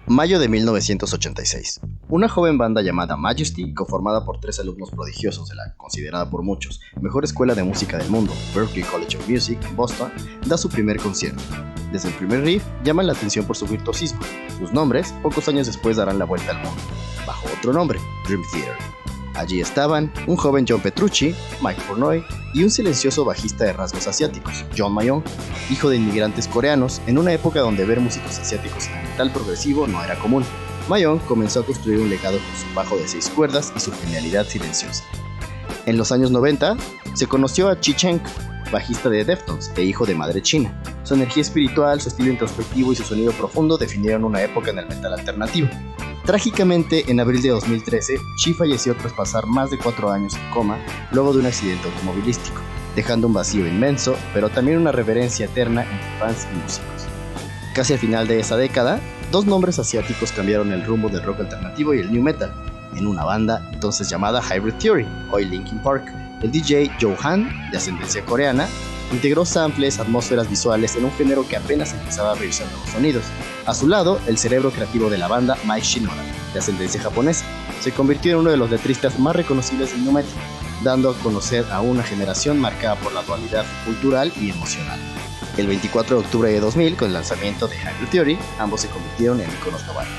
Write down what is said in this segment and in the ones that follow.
Mayo de 1986. Una joven banda llamada Majesty, conformada por 3 alumnos prodigiosos de la considerada por muchos mejor escuela de música del mundo, Berklee College of Music, en Boston, da su primer concierto. Desde el primer riff, llaman la atención por su virtuosismo. Sus nombres, pocos años después, darán la vuelta al mundo, bajo otro nombre, Dream Theater. Allí estaban un joven John Petrucci, Mike Portnoy y un silencioso bajista de rasgos asiáticos, John Mayong, hijo de inmigrantes coreanos, en una época donde ver músicos asiáticos en metal progresivo no era común. Mayong comenzó a construir un legado con su bajo de 6 cuerdas y su genialidad silenciosa. En los años 90, se conoció a Chi Cheng, bajista de Deftones e hijo de madre china. Su energía espiritual, su estilo introspectivo y su sonido profundo definieron una época en el metal alternativo. Trágicamente, en abril de 2013, Chi falleció tras pasar más de 4 años en coma luego de un accidente automovilístico, dejando un vacío inmenso, pero también una reverencia eterna entre fans y músicos. Casi al final de esa década, 2 nombres asiáticos cambiaron el rumbo del rock alternativo y el new metal, en una banda entonces llamada Hybrid Theory, hoy Linkin Park. El DJ Joe Han, de ascendencia coreana, integró samples, atmósferas visuales en un género que apenas empezaba a abrirse a nuevos sonidos. A su lado, el cerebro creativo de la banda, Mike Shinoda, de ascendencia japonesa, se convirtió en uno de los letristas más reconocibles del nu metal, dando a conocer a una generación marcada por la dualidad cultural y emocional. El 24 de octubre de 2000, con el lanzamiento de Hybrid Theory, ambos se convirtieron en iconos globales.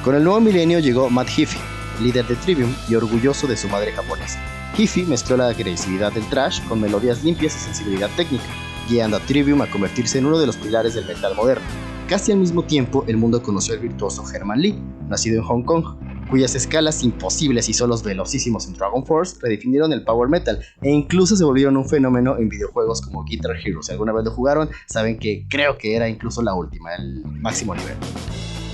Con el nuevo milenio llegó Matt Heafy, líder de Trivium y orgulloso de su madre japonesa. Heafy mezcló la agresividad del thrash con melodías limpias y sensibilidad técnica, guiando a Trivium a convertirse en uno de los pilares del metal moderno. Casi al mismo tiempo, el mundo conoció al virtuoso Herman Li, nacido en Hong Kong, cuyas escalas imposibles y solos velocísimos en Dragon Force redefinieron el power metal e incluso se volvieron un fenómeno en videojuegos como Guitar Hero. Si alguna vez lo jugaron, saben que creo que era incluso la última, el máximo nivel.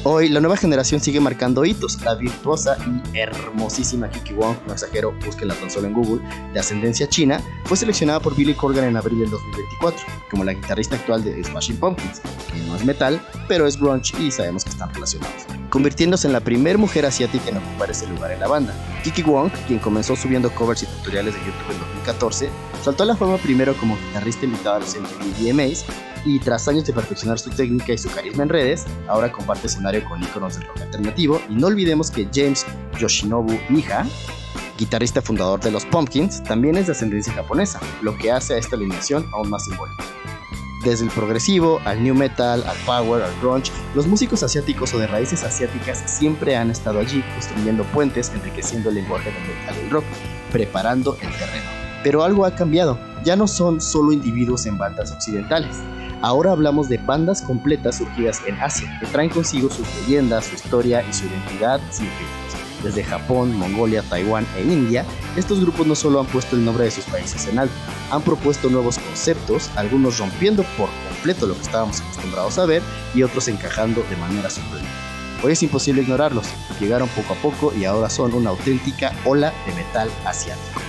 Hoy, la nueva generación sigue marcando hitos. La virtuosa y hermosísima Kiki Wong, no exagero, búsquenla tan solo en Google, de ascendencia china, fue seleccionada por Billy Corgan en abril del 2024 como la guitarrista actual de Smashing Pumpkins, que no es metal, pero es grunge y sabemos que están relacionados, convirtiéndose en la primera mujer asiática en ocupar ese lugar en la banda. Kiki Wong, quien comenzó subiendo covers y tutoriales de YouTube en 2014, saltó a la fama primero como guitarrista invitada a los MTV VMAs y tras años de perfeccionar su técnica y su carisma en redes, ahora comparte escenario con íconos del rock alternativo. Y no olvidemos que James Yoshinobu Niha, guitarrista fundador de los Pumpkins, también es de ascendencia japonesa, lo que hace a esta alineación aún más simbólica. Desde el progresivo, al new metal, al power, al grunge, los músicos asiáticos o de raíces asiáticas siempre han estado allí, construyendo puentes, enriqueciendo el lenguaje del metal y el rock, preparando el terreno. Pero algo ha cambiado, ya no son solo individuos en bandas occidentales. Ahora hablamos de bandas completas surgidas en Asia, que traen consigo sus leyendas, su historia y su identidad sin filtros. Desde Japón, Mongolia, Taiwán e India, estos grupos no solo han puesto el nombre de sus países en alto, han propuesto nuevos conceptos, algunos rompiendo por completo lo que estábamos acostumbrados a ver y otros encajando de manera sorprendente. Hoy es imposible ignorarlos, llegaron poco a poco y ahora son una auténtica ola de metal asiático.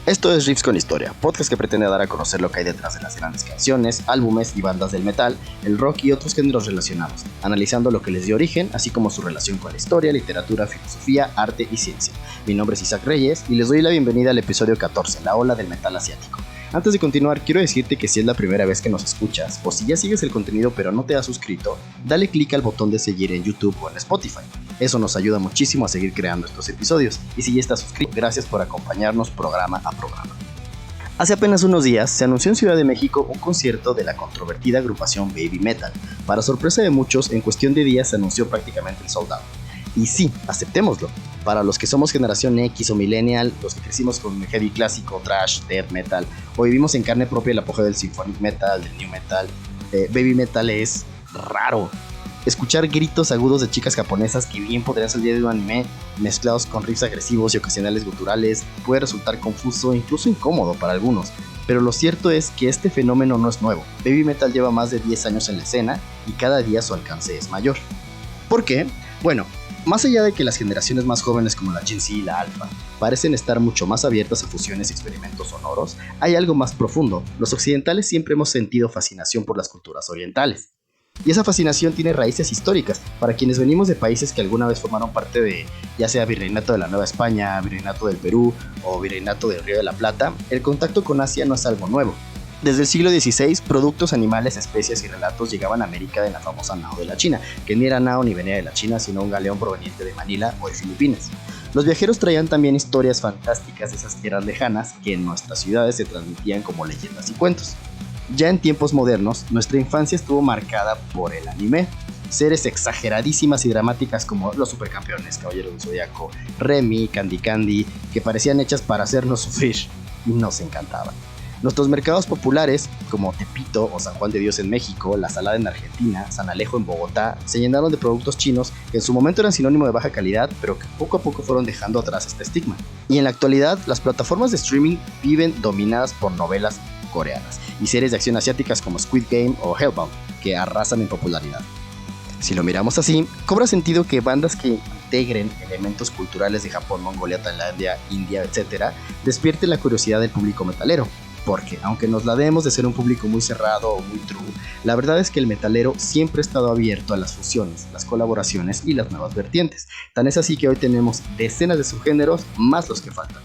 Esto es Riffs con Historia, podcast que pretende dar a conocer lo que hay detrás de las grandes canciones, álbumes y bandas del metal, el rock y otros géneros relacionados, analizando lo que les dio origen, así como su relación con la historia, literatura, filosofía, arte y ciencia. Mi nombre es Isaac Reyes y les doy la bienvenida al episodio 14, la ola del metal asiático. Antes de continuar, quiero decirte que si es la primera vez que nos escuchas, o si ya sigues el contenido pero no te has suscrito, dale clic al botón de seguir en YouTube o en Spotify. Eso nos ayuda muchísimo a seguir creando estos episodios. Y si ya estás suscrito, gracias por acompañarnos programa a programa. Hace apenas unos días se anunció en Ciudad de México un concierto de la controvertida agrupación Baby Metal. Para sorpresa de muchos, en cuestión de días se anunció prácticamente el sold out. Y sí, aceptémoslo. Para los que somos generación X o millennial, los que crecimos con heavy clásico, thrash, death metal, o vivimos en carne propia el apogeo del symphonic metal, del new metal, Baby Metal es raro. Escuchar gritos agudos de chicas japonesas que bien podrían salir de un anime, mezclados con riffs agresivos y ocasionales guturales, puede resultar confuso e incluso incómodo para algunos. Pero lo cierto es que este fenómeno no es nuevo. Baby Metal lleva más de 10 años en la escena y cada día su alcance es mayor. ¿Por qué? Bueno, más allá de que las generaciones más jóvenes como la Gen Z y la Alpha parecen estar mucho más abiertas a fusiones y experimentos sonoros, hay algo más profundo. Los occidentales siempre hemos sentido fascinación por las culturas orientales. Y esa fascinación tiene raíces históricas. Para quienes venimos de países que alguna vez formaron parte de, ya sea Virreinato de la Nueva España, Virreinato del Perú o Virreinato del Río de la Plata, el contacto con Asia no es algo nuevo. Desde el siglo XVI, productos, animales, especias y relatos llegaban a América en la famosa nao de la China, que ni era nao ni venía de la China, sino un galeón proveniente de Manila o de Filipinas. Los viajeros traían también historias fantásticas de esas tierras lejanas que en nuestras ciudades se transmitían como leyendas y cuentos. Ya en tiempos modernos, nuestra infancia estuvo marcada por el anime. Series exageradísimas y dramáticas como Los Supercampeones, Caballero del Zodiaco, Remy, Candy Candy, que parecían hechas para hacernos sufrir y nos encantaban. Nuestros mercados populares, como Tepito o San Juan de Dios en México, La Salada en Argentina, San Alejo en Bogotá, se llenaron de productos chinos que en su momento eran sinónimo de baja calidad, pero que poco a poco fueron dejando atrás este estigma. Y en la actualidad, las plataformas de streaming viven dominadas por novelas coreanas y series de acción asiáticas como Squid Game o Hellbound, que arrasan en popularidad. Si lo miramos así, cobra sentido que bandas que integren elementos culturales de Japón, Mongolia, Tailandia, India, etc., despierten la curiosidad del público metalero. Porque, aunque nos la demos de ser un público muy cerrado o muy true, la verdad es que el metalero siempre ha estado abierto a las fusiones, las colaboraciones y las nuevas vertientes. Tan es así que hoy tenemos decenas de subgéneros, más los que faltan.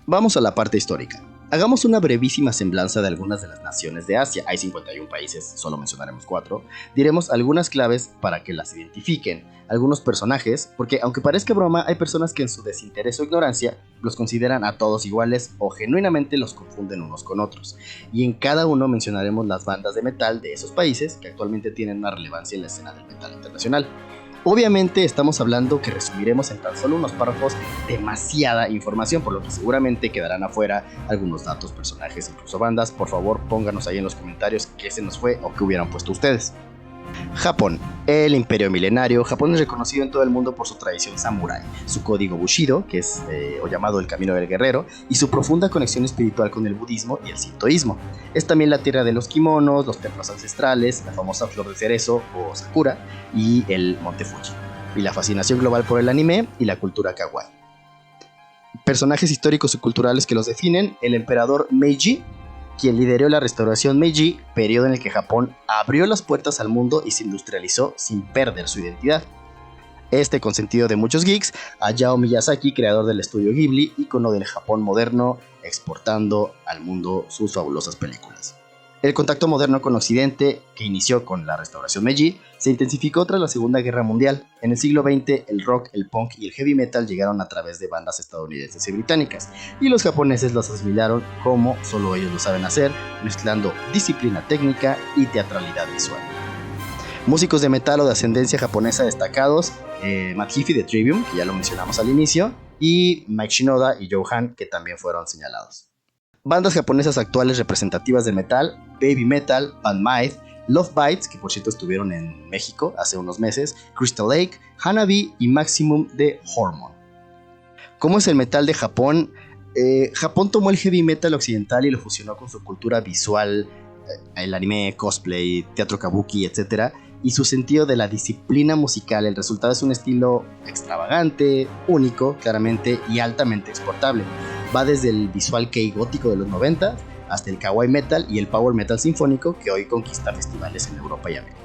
Vamos a la parte histórica. Hagamos una brevísima semblanza de algunas de las naciones de Asia. Hay 51 países, solo mencionaremos 4. Diremos algunas claves para que las identifiquen, algunos personajes, porque aunque parezca broma, hay personas que en su desinterés o ignorancia los consideran a todos iguales o genuinamente los confunden unos con otros. Y en cada uno mencionaremos las bandas de metal de esos países que actualmente tienen una relevancia en la escena del metal internacional. Obviamente estamos hablando que resumiremos en tan solo unos párrafos demasiada información, por lo que seguramente quedarán afuera algunos datos, personajes, incluso bandas. Por favor, pónganos ahí en los comentarios qué se nos fue o qué hubieran puesto ustedes. Japón, el imperio milenario. Japón es reconocido en todo el mundo por su tradición samurái, su código Bushido, que es o llamado el camino del guerrero, y su profunda conexión espiritual con el budismo y el sintoísmo. Es también la tierra de los kimonos, los templos ancestrales, la famosa flor de cerezo o sakura y el monte Fuji, y la fascinación global por el anime y la cultura kawaii. Personajes históricos y culturales que los definen: el emperador Meiji, quien lideró la restauración Meiji, periodo en el que Japón abrió las puertas al mundo y se industrializó sin perder su identidad. Este consentido de muchos geeks, Hayao Miyazaki, creador del estudio Ghibli, ícono del Japón moderno, exportando al mundo sus fabulosas películas. El contacto moderno con Occidente, que inició con la restauración Meiji, se intensificó tras la Segunda Guerra Mundial. En el siglo XX, el rock, el punk y el heavy metal llegaron a través de bandas estadounidenses y británicas, y los japoneses los asimilaron como solo ellos lo saben hacer, mezclando disciplina técnica y teatralidad visual. Músicos de metal o de ascendencia japonesa destacados: Matt Heafy de Trivium, que ya lo mencionamos al inicio, y Mike Shinoda y Joe Han, que también fueron señalados. Bandas japonesas actuales representativas de metal: Baby Metal, Band Maid, Love Bites, que por cierto estuvieron en México hace unos meses, Crystal Lake, Hanabi y Maximum de Hormone. ¿Cómo es el metal de Japón? Japón tomó el heavy metal occidental y lo fusionó con su cultura visual, el anime, cosplay, teatro kabuki, etc., y su sentido de la disciplina musical. El resultado es un estilo extravagante, único, claramente, y altamente exportable. Va desde el visual kei gótico de los 90 hasta el kawaii metal y el power metal sinfónico, que hoy conquista festivales en Europa y América.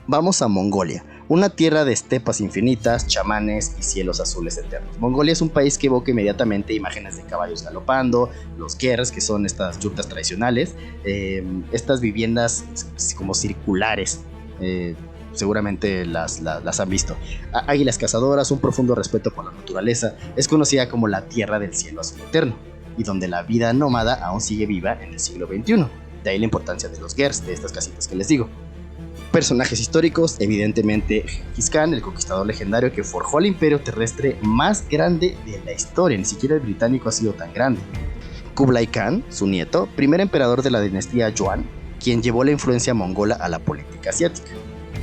Vamos a Mongolia, una tierra de estepas infinitas, chamanes y cielos azules eternos. Mongolia es un país que evoca inmediatamente imágenes de caballos galopando, los gers, que son estas yurtas tradicionales, estas viviendas como circulares. Seguramente las han visto. Águilas cazadoras, un profundo respeto por la naturaleza. Es conocida como la tierra del cielo azul eterno, y donde la vida nómada aún sigue viva en el siglo XXI. De ahí la importancia de los gers, de estas casitas que les digo. Personajes históricos: evidentemente Gengis Khan, el conquistador legendario que forjó el imperio terrestre más grande de la historia. Ni siquiera el británico ha sido tan grande. Kublai Khan, su nieto, primer emperador de la dinastía Yuan, quien llevó la influencia mongola a la política asiática.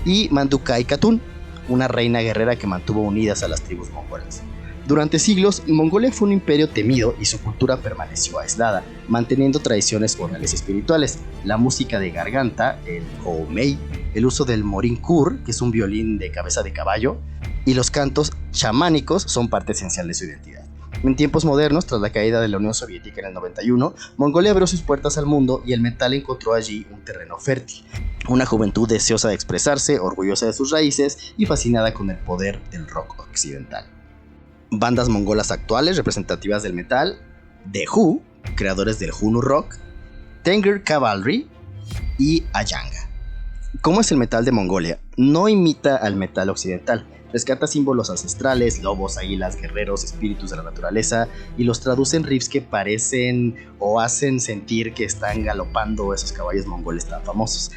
Y Mandukai Khatun, una reina guerrera que mantuvo unidas a las tribus mongolas. Durante siglos, Mongolia fue un imperio temido y su cultura permaneció aislada, manteniendo tradiciones orales y espirituales: la música de garganta, el houmei, el uso del morinkur, que es un violín de cabeza de caballo, y los cantos chamánicos son parte esencial de su identidad. En tiempos modernos, tras la caída de la Unión Soviética en el 91, Mongolia abrió sus puertas al mundo y el metal encontró allí un terreno fértil. Una juventud deseosa de expresarse, orgullosa de sus raíces y fascinada con el poder del rock occidental. Bandas mongolas actuales representativas del metal: The Who, creadores del Hunu Rock, Tenger Cavalry y Ayanga. ¿Cómo es el metal de Mongolia? No imita al metal occidental. Rescata símbolos ancestrales, lobos, águilas, guerreros, espíritus de la naturaleza y los traduce en riffs que parecen o hacen sentir que están galopando esos caballos mongoles tan famosos.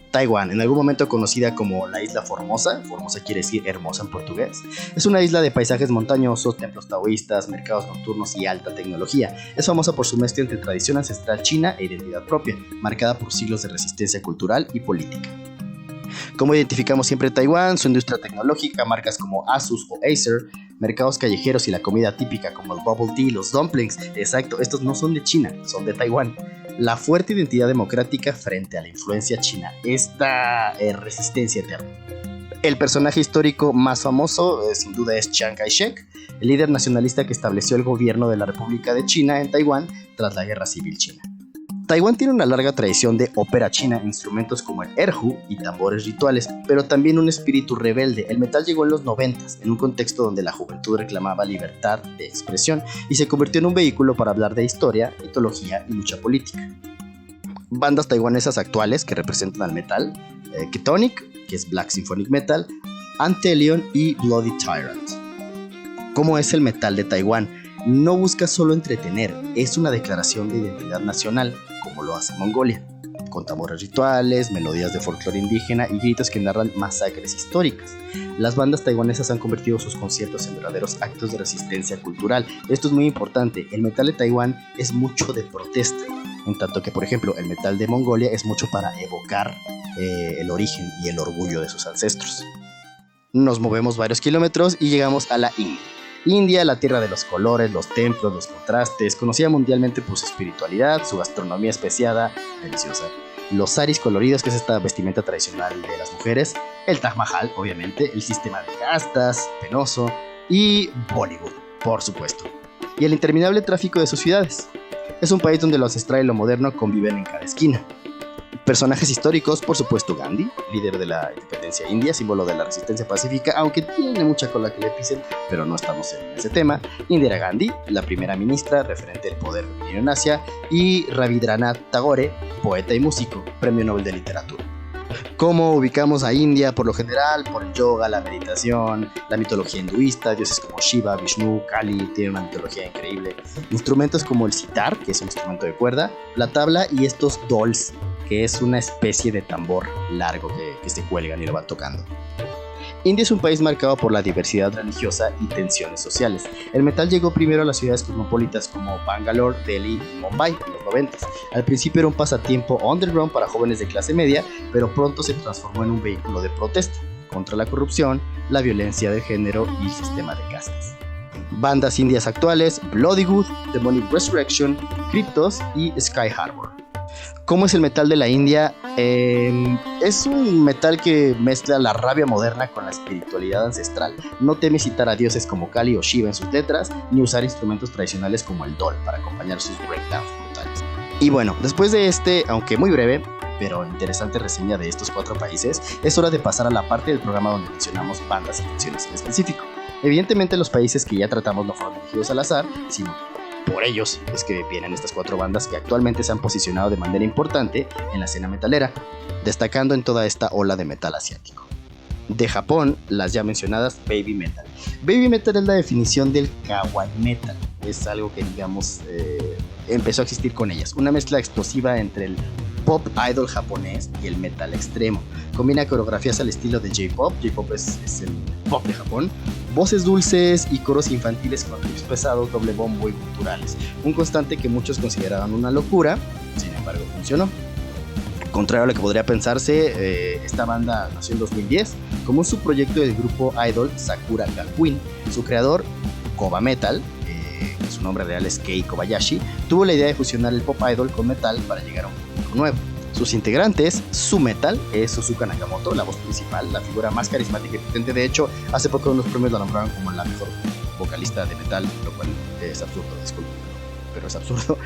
Taiwán, en algún momento conocida como la Isla Formosa, Formosa quiere decir hermosa en portugués, es una isla de paisajes montañosos, templos taoístas, mercados nocturnos y alta tecnología. Es famosa por su mezcla entre tradición ancestral china e identidad propia, marcada por siglos de resistencia cultural y política. ¿Cómo identificamos siempre Taiwán? Su industria tecnológica, marcas como Asus o Acer, mercados callejeros y la comida típica como el bubble tea, los dumplings. Exacto, estos no son de China, son de Taiwán. La fuerte identidad democrática frente a la influencia china, esta resistencia eterna. El personaje histórico más famoso sin duda es Chiang Kai-shek, el líder nacionalista que estableció el gobierno de la República de China en Taiwán tras la Guerra Civil China. Taiwán tiene una larga tradición de ópera china, instrumentos como el erhu y tambores rituales, pero también un espíritu rebelde. El metal llegó en los 90s, en un contexto donde la juventud reclamaba libertad de expresión y se convirtió en un vehículo para hablar de historia, mitología y lucha política. Bandas taiwanesas actuales que representan al metal: Ketonic, que es Black Symphonic Metal, Antelion y Bloody Tyrant. ¿Cómo es el metal de Taiwán? No busca solo entretener, es una declaración de identidad nacional, como lo hace Mongolia, con tambores rituales, melodías de folclore indígena y gritos que narran masacres históricas. Las bandas taiwanesas han convertido sus conciertos en verdaderos actos de resistencia cultural. Esto es muy importante, el metal de Taiwán es mucho de protesta, en tanto que, por ejemplo, el metal de Mongolia es mucho para evocar el origen y el orgullo de sus ancestros. Nos movemos varios kilómetros y llegamos a la India. India, la tierra de los colores, los templos, los contrastes, conocida mundialmente por su espiritualidad, su gastronomía especiada, deliciosa, los saris coloridos, que es esta vestimenta tradicional de las mujeres, el Taj Mahal, obviamente, el sistema de castas, penoso, y Bollywood, por supuesto, y el interminable tráfico de sus ciudades. Es un país donde lo ancestral y lo moderno conviven en cada esquina. Personajes históricos, por supuesto Gandhi, líder de la independencia india, símbolo de la resistencia pacífica, aunque tiene mucha cola que le pisen, pero no estamos en ese tema. Indira Gandhi, la primera ministra, referente del poder femenino en Asia, y Rabindranath Tagore, poeta y músico, premio Nobel de Literatura. ¿Cómo ubicamos a India? Por lo general, por el yoga, la meditación, la mitología hinduista, dioses como Shiva, Vishnu, Kali, tiene una mitología increíble. Instrumentos como el sitar, que es un instrumento de cuerda, la tabla y estos dolls, que es una especie de tambor largo que se cuelgan y lo van tocando. India es un país marcado por la diversidad religiosa y tensiones sociales. El metal llegó primero a las ciudades cosmopolitas como Bangalore, Delhi y Mumbai en los 90. Al principio era un pasatiempo underground para jóvenes de clase media, pero pronto se transformó en un vehículo de protesta contra la corrupción, la violencia de género y el sistema de castas. Bandas indias actuales: Bloodywood, Demonic Resurrection, Cryptos y Sky Harbor. ¿Cómo es el metal de la India? Es un metal que mezcla la rabia moderna con la espiritualidad ancestral. No teme citar a dioses como Kali o Shiva en sus letras, ni usar instrumentos tradicionales como el dol para acompañar sus breakdowns brutales. Y bueno, después de aunque muy breve, pero interesante reseña de estos 4 países, es hora de pasar a la parte del programa donde mencionamos bandas y canciones en específico. Evidentemente los países que ya tratamos no fueron elegidos al azar, sino por ellos es que vienen estas 4 bandas que actualmente se han posicionado de manera importante en la escena metalera, destacando en toda esta ola de metal asiático. De Japón, las ya mencionadas Baby Metal. Baby Metal es la definición del Kawaii Metal, es algo que digamos empezó a existir con ellas, una mezcla explosiva entre el pop idol japonés y el metal extremo. Combina coreografías al estilo de J-pop, J-pop es el pop de Japón, voces dulces y coros infantiles con riffs pesados, doble bombo y culturales. Un constante que muchos consideraban una locura, sin embargo funcionó. Contrario a lo que podría pensarse, esta banda nació en 2010 como un subproyecto del grupo idol Sakura Gakuin. Su creador, Koba Metal, su nombre real es Kei Kobayashi, tuvo la idea de fusionar el pop idol con metal para llegar a un público nuevo. Sus integrantes, su metal, es Suzuka Nakamoto, la voz principal, la figura más carismática y potente. De hecho, hace poco unos premios la nombraron como la mejor vocalista de metal, lo cual es absurdo, disculpen, pero es absurdo.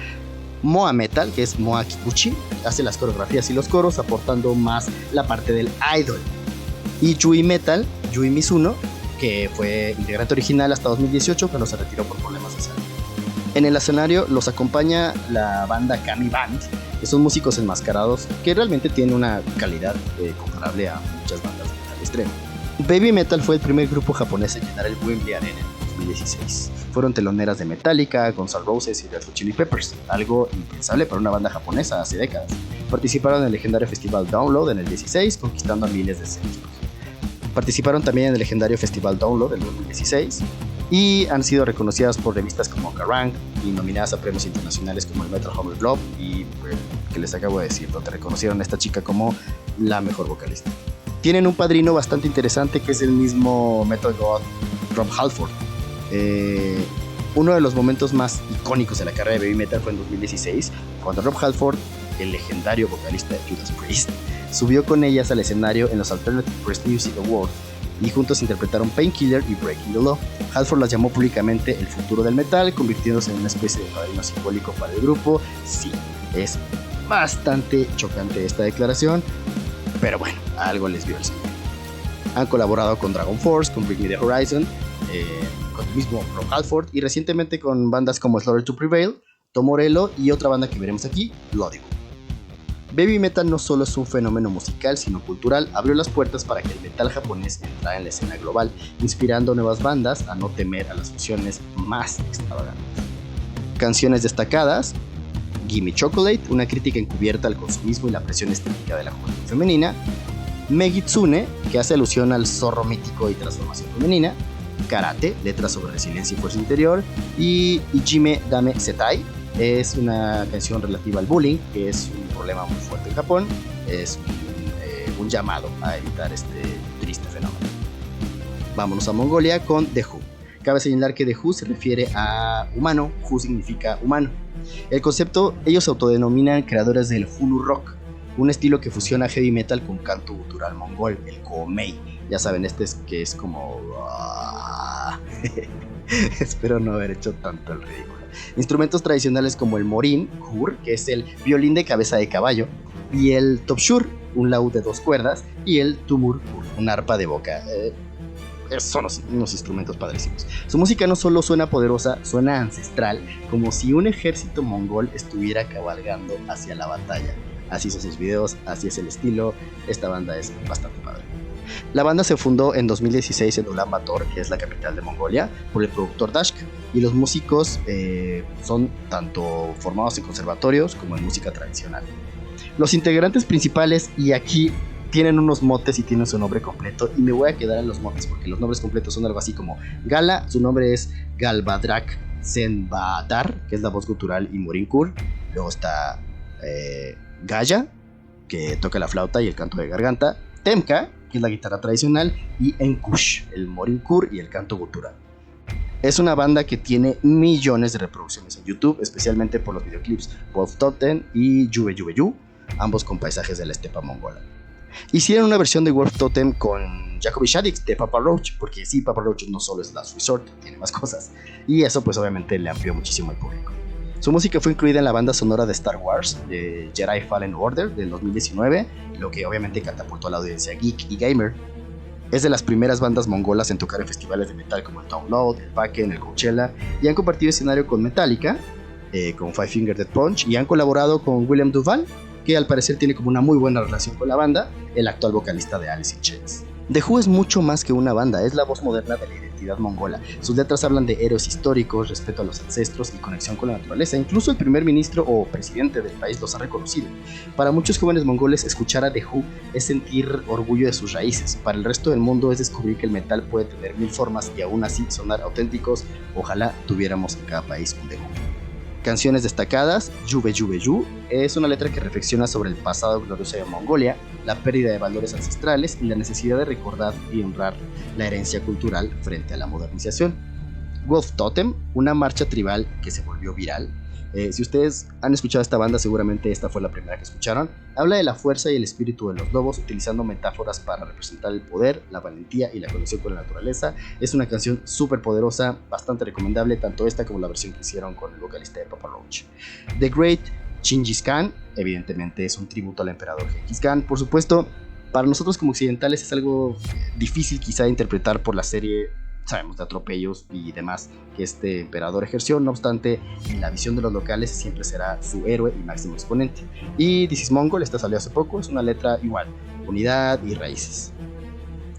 Moa Metal, que es Moa Kikuchi, hace las coreografías y los coros, aportando más la parte del idol. Y Yui Metal, Yui Mizuno, que fue integrante original hasta 2018, pero se retiró por problemas de salud. En el escenario los acompaña la banda Kami Band, que son músicos enmascarados que realmente tienen una calidad comparable a muchas bandas de metal extremo. Baby Metal fue el primer grupo japonés en llenar el Wembley Arena en 2016. Fueron teloneras de Metallica, Guns N' Roses y Red Hot Chili Peppers, algo impensable para una banda japonesa hace décadas. Participaron en el legendario festival Download en el 16, conquistando a miles de escénicos. Participaron también en el legendario festival Download en 2016 y han sido reconocidas por revistas como Kerrang y nominadas a premios internacionales como el Metal Hammer Globe y que les acabo de decir, donde reconocieron a esta chica como la mejor vocalista. Tienen un padrino bastante interesante que es el mismo Metal God Rob Halford. Uno de los momentos más icónicos de la carrera de Baby Metal fue en 2016, cuando Rob Halford, el legendario vocalista de Judas Priest, subió con ellas al escenario en los Alternative Press Music Awards y juntos interpretaron Painkiller y Breaking the Law. Halford las llamó públicamente el futuro del metal, convirtiéndose en una especie de padrino simbólico para el grupo. Sí, es bastante chocante esta declaración, pero bueno, algo les vio el señor. Han colaborado con Dragon Force, con Bring Me the Horizon, con el mismo Rob Halford y recientemente con bandas como Slaughter to Prevail, Tom Morello y otra banda que veremos aquí, Bloody. Baby Metal no solo es un fenómeno musical sino cultural, abrió las puertas para que el metal japonés entrara en la escena global, inspirando nuevas bandas a no temer a las fusiones más extravagantes. Canciones destacadas: Gimme Chocolate, una crítica encubierta al consumismo y la presión estética de la juventud femenina; Megitsune, que hace alusión al zorro mítico y transformación femenina; Karate, letras sobre resiliencia y fuerza interior; y Ijime Dame Setai, es una canción relativa al bullying, que es un problema muy fuerte en Japón. Es un llamado a evitar este triste fenómeno. Vámonos a Mongolia con The Who. Cabe señalar que The Who se refiere a humano, Who significa humano. El concepto, ellos se autodenominan creadores del Hulu Rock, un estilo que fusiona heavy metal con canto gutural mongol, el Koomei. Ya saben, este es que es como... Espero no haber hecho tanto el ridículo. Instrumentos tradicionales como el morin, kur, que es el violín de cabeza de caballo, y el topshur, un laúd de 2 cuerdas, y el tumur, un arpa de boca. Son unos instrumentos padrísimos. Su música no solo suena poderosa, suena ancestral, como si un ejército mongol estuviera cabalgando hacia la batalla. Así son sus videos, así es el estilo. Esta banda es bastante padre. La banda se fundó en 2016 en Ulan Bator, que es la capital de Mongolia, por el productor Dashk, y los músicos son tanto formados en conservatorios como en música tradicional. Los integrantes principales, y aquí tienen unos motes y tienen su nombre completo, y me voy a quedar en los motes porque los nombres completos son algo así como Gala, su nombre es Galbadrak Senbadar, que es la voz gutural y Morinkur. Luego está Gaya, que toca la flauta y el canto de garganta; Temka, que es la guitarra tradicional; y Enkush, el Morinkur y el canto gutural. Es una banda que tiene millones de reproducciones en YouTube, especialmente por los videoclips Wolf Totem y Juve Juve Yu, ambos con paisajes de la estepa mongola. Hicieron una versión de Wolf Totem con Jacoby Shaddix de Papa Roach, porque sí, Papa Roach no solo es Last Resort, tiene más cosas, y eso pues obviamente le amplió muchísimo al público. Su música fue incluida en la banda sonora de Star Wars, de Jedi Fallen Order del 2019, lo que obviamente catapultó a la audiencia geek y gamer. Es de las primeras bandas mongolas en tocar en festivales de metal como el Download, el Wacken, el Coachella, y han compartido escenario con Metallica, con Five Finger Death Punch, y han colaborado con William Duval, que al parecer tiene como una muy buena relación con la banda, el actual vocalista de Alice in Chains. The Who es mucho más que una banda, es la voz moderna de la identidad mongola. Sus letras hablan de héroes históricos, respeto a los ancestros y conexión con la naturaleza. Incluso el primer ministro o presidente del país los ha reconocido. Para muchos jóvenes mongoles, escuchar a The Who es sentir orgullo de sus raíces. Para el resto del mundo es descubrir que el metal puede tener 1000 formas y aún así sonar auténticos. Ojalá tuviéramos en cada país un The Who. Canciones destacadas: Juve Juve Yu es una letra que reflexiona sobre el pasado glorioso de Mongolia, la pérdida de valores ancestrales y la necesidad de recordar y honrar la herencia cultural frente a la modernización. Wolf Totem, una marcha tribal que se volvió viral. Si ustedes han escuchado esta banda, seguramente esta fue la primera que escucharon. Habla de la fuerza y el espíritu de los lobos, utilizando metáforas para representar el poder, la valentía y la conexión con la naturaleza. Es una canción súper poderosa, bastante recomendable, tanto esta como la versión que hicieron con el vocalista de Papa Roach. The Great Genghis Khan, evidentemente es un tributo al emperador Genghis Khan. Por supuesto, para nosotros como occidentales es algo difícil quizá de interpretar por la serie, sabemos, de atropellos y demás que este emperador ejerció. No obstante, en la visión de los locales siempre será su héroe y máximo exponente. Y This is Mongol, esta salió hace poco, es una letra igual, unidad y raíces.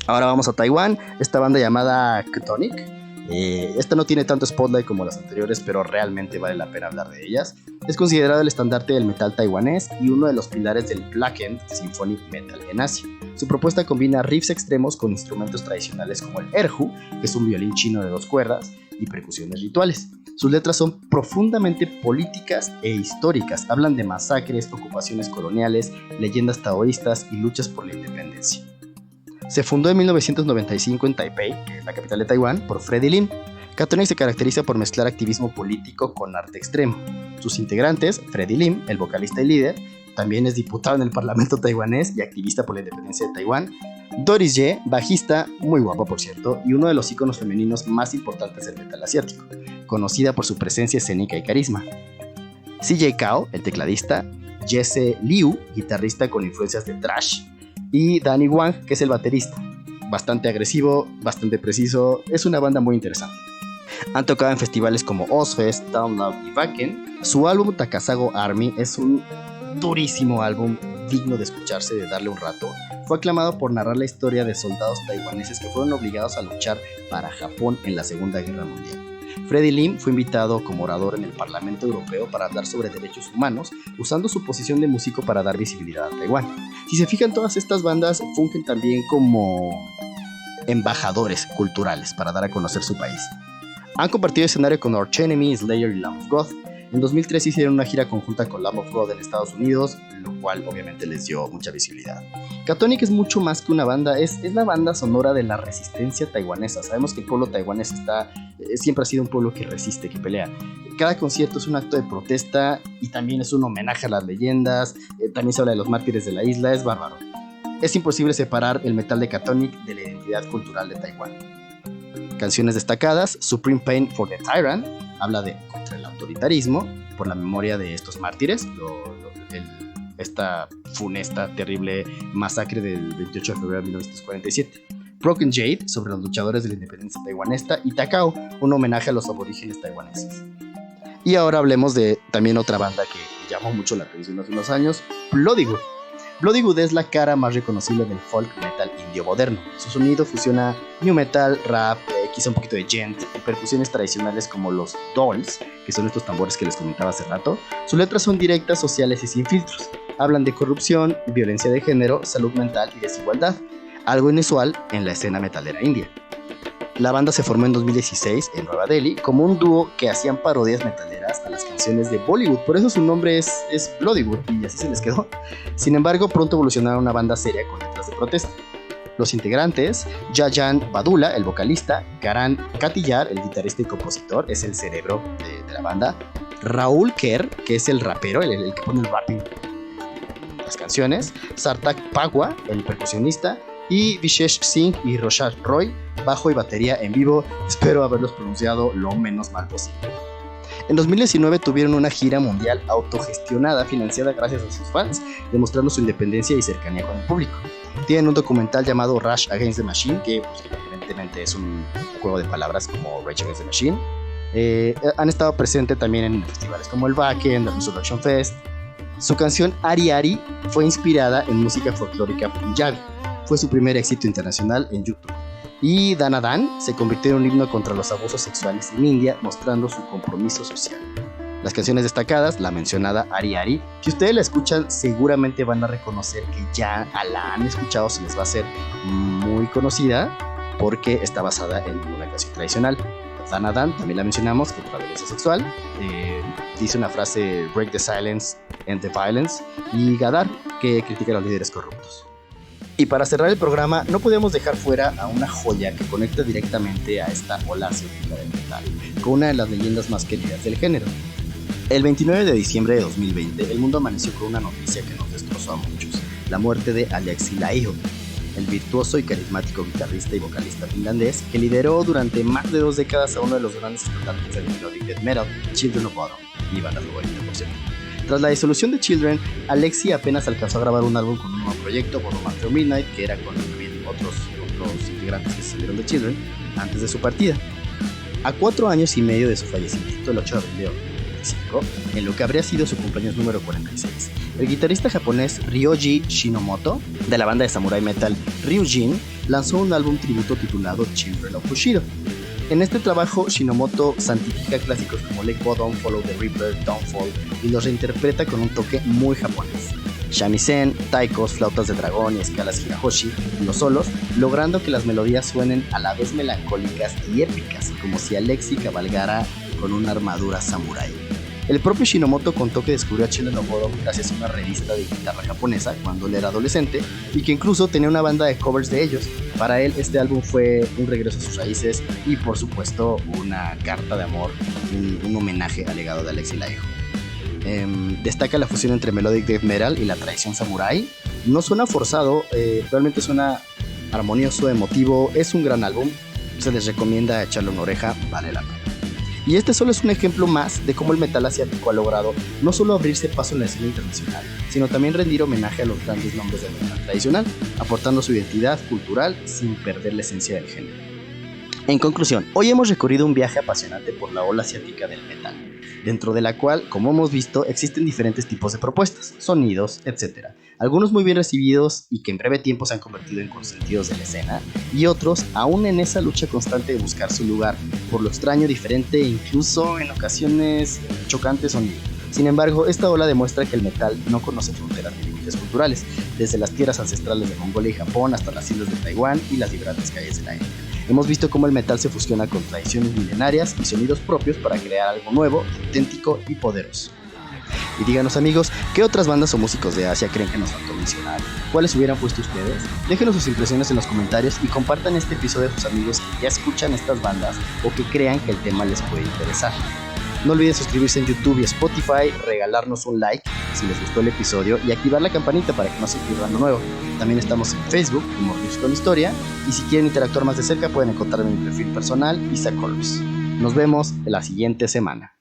Ahora vamos a Taiwán, esta banda llamada Chthonic. Esta no tiene tanto spotlight como las anteriores, pero realmente vale la pena hablar de ellas. Es considerado el estandarte del metal taiwanés y uno de los pilares del Black End Symphonic Metal en Asia. Su propuesta combina riffs extremos con instrumentos tradicionales como el erhu, que es un violín chino de 2 cuerdas, y percusiones rituales. Sus letras son profundamente políticas e históricas, hablan de masacres, ocupaciones coloniales, leyendas taoístas y luchas por la independencia. Se fundó en 1995 en Taipei, que es la capital de Taiwán, por Freddie Lim. Chthonic se caracteriza por mezclar activismo político con arte extremo. Sus integrantes, Freddie Lim, el vocalista y líder, también es diputado en el parlamento taiwanés y activista por la independencia de Taiwán. Doris Ye, bajista, muy guapa por cierto, y uno de los íconos femeninos más importantes del metal asiático, conocida por su presencia escénica y carisma. CJ Cao, el tecladista, Jesse Liu, guitarrista con influencias de thrash, y Danny Wang, que es el baterista. Bastante agresivo, bastante preciso, es una banda muy interesante. Han tocado en festivales como Ozzfest, Download y Wacken. Su álbum Takasago Army es un durísimo álbum, digno de escucharse, de darle un rato. Fue aclamado por narrar la historia de soldados taiwaneses que fueron obligados a luchar para Japón en la Segunda Guerra Mundial. Freddie Lim fue invitado como orador en el Parlamento Europeo para hablar sobre derechos humanos, usando su posición de músico para dar visibilidad a Taiwán. Si se fijan, todas estas bandas fungen también como embajadores culturales para dar a conocer su país. Han compartido escenario con Arch Enemy, Slayer y Lamb of God. En 2003 hicieron una gira conjunta con Lamb of God en Estados Unidos, lo cual obviamente les dio mucha visibilidad. Chthonic es mucho más que una banda, es la banda sonora de la resistencia taiwanesa. Sabemos que el pueblo taiwanés siempre ha sido un pueblo que resiste, que pelea. Cada concierto es un acto de protesta y también es un homenaje a las leyendas. También se habla de los mártires de la isla, es bárbaro. Es imposible separar el metal de Chthonic de la identidad cultural de Taiwán. Canciones destacadas: Supreme Pain for the Tyrant, habla de contra el autoritarismo, por la memoria de estos mártires, esta funesta, terrible masacre del 28 de febrero de 1947. Broken Jade, sobre los luchadores de la independencia taiwanesa, y Takao, un homenaje a los aborígenes taiwaneses. Y ahora hablemos de también otra banda que llamó mucho la atención hace unos años, Bloodywood. Bloodywood es la cara más reconocible del folk metal indio moderno. Su sonido fusiona new metal, rap, quizá un poquito de djent y percusiones tradicionales como los dolls, que son estos tambores que les comentaba hace rato. Sus letras son directas, sociales y sin filtros. Hablan de corrupción, violencia de género, salud mental y desigualdad, algo inusual en la escena metalera india. La banda se formó en 2016 en Nueva Delhi como un dúo que hacían parodias metaleras a las canciones de Bollywood, por eso su nombre es Bloodywood y así se les quedó. Sin embargo, pronto evolucionaron a una banda seria con letras de protesta. Los integrantes: Jajan Badula, el vocalista; Karan Katiyar, el guitarrista y compositor, es el cerebro de la banda; Raúl Kerr, que es el rapero, el que pone el rapping en las canciones; Sartak Pagua, el percusionista; y Vishesh Singh y Roshad Roy, bajo y batería en vivo. Espero haberlos pronunciado lo menos mal posible. En 2019 tuvieron una gira mundial autogestionada, financiada gracias a sus fans, demostrando su independencia y cercanía con el público. Tienen un documental llamado Rage Against the Machine, que evidentemente es un juego de palabras como Rage Against the Machine. Han estado presentes también en festivales como el Wacken, el Resurrection Fest. Su canción Ari Ari fue inspirada en música folclórica punjabi. Fue su primer éxito internacional en YouTube. Y Dana Dan se convirtió en un himno contra los abusos sexuales en India, mostrando su compromiso social. Las canciones destacadas, la mencionada Ari Ari, si ustedes la escuchan seguramente van a reconocer que ya la han escuchado, se les va a hacer muy conocida porque está basada en una canción tradicional. Dana Dan, también la mencionamos, contra la violencia sexual, dice una frase: break the silence and the violence, y Gadar, que critica a los líderes corruptos. Y para cerrar el programa, no podemos dejar fuera a una joya que conecta directamente a esta ola asiática del metal, con una de las leyendas más queridas del género. El 29 de diciembre de 2020, el mundo amaneció con una noticia que nos destrozó a muchos: la muerte de Alexi Laiho, el virtuoso y carismático guitarrista y vocalista finlandés que lideró durante más de 2 décadas a uno de los grandes cantantes del melodic death metal, Children of Bodom, mi banda favorita, por cierto. Tras la disolución de Children, Alexi apenas alcanzó a grabar un álbum con un nuevo proyecto, Bodom After Midnight, que era con otros integrantes que salieron de Children antes de su partida. A 4 años y medio de su fallecimiento, el 8 de abril de 2025, en lo que habría sido su cumpleaños número 46, el guitarrista japonés Ryoji Shinomoto, de la banda de samurai metal Ryujin, lanzó un álbum tributo titulado Children of Bushido. En este trabajo, Shinomoto santifica clásicos como Lake Bodom, Follow the Reaper, Downfall y los reinterpreta con un toque muy japonés. Shamisen, taikos, flautas de dragón y escalas hirahoshi en los solos, logrando que las melodías suenen a la vez melancólicas y épicas, como si Alexi cabalgara con una armadura samurái. El propio Shinomoto contó que descubrió a Children of Bodom gracias a una revista de guitarra japonesa cuando él era adolescente y que incluso tenía una banda de covers de ellos. Para él este álbum fue un regreso a sus raíces y por supuesto una carta de amor, un homenaje al legado de Alexi Laiho. Destaca la fusión entre melodic death metal y la tradición samurai. No suena forzado, realmente suena armonioso, emotivo, es un gran álbum, se les recomienda echarle una oreja, vale la pena. Y este solo es un ejemplo más de cómo el metal asiático ha logrado no solo abrirse paso en la escena internacional, sino también rendir homenaje a los grandes nombres del metal tradicional, aportando su identidad cultural sin perder la esencia del género. En conclusión, hoy hemos recorrido un viaje apasionante por la ola asiática del metal, dentro de la cual, como hemos visto, existen diferentes tipos de propuestas, sonidos, etc. Algunos muy bien recibidos y que en breve tiempo se han convertido en consentidos de la escena, y otros aún en esa lucha constante de buscar su lugar por lo extraño, diferente e incluso en ocasiones chocante sonido. Sin embargo, esta ola demuestra que el metal no conoce fronteras ni límites culturales, desde las tierras ancestrales de Mongolia y Japón hasta las islas de Taiwán y las vibrantes calles de la India. Hemos visto cómo el metal se fusiona con tradiciones milenarias y sonidos propios para crear algo nuevo, auténtico y poderoso. Y díganos, amigos, ¿qué otras bandas o músicos de Asia creen que nos faltó mencionar? ¿Cuáles hubieran puesto ustedes? Déjenos sus impresiones en los comentarios y compartan este episodio a sus amigos que ya escuchan estas bandas o que crean que el tema les puede interesar. No olviden suscribirse en YouTube y Spotify, regalarnos un like si les gustó el episodio y activar la campanita para que no se pierdan lo nuevo. También estamos en Facebook como Riffs con Historia y si quieren interactuar más de cerca pueden encontrarme en mi perfil personal Isa Colbs. Nos vemos la siguiente semana.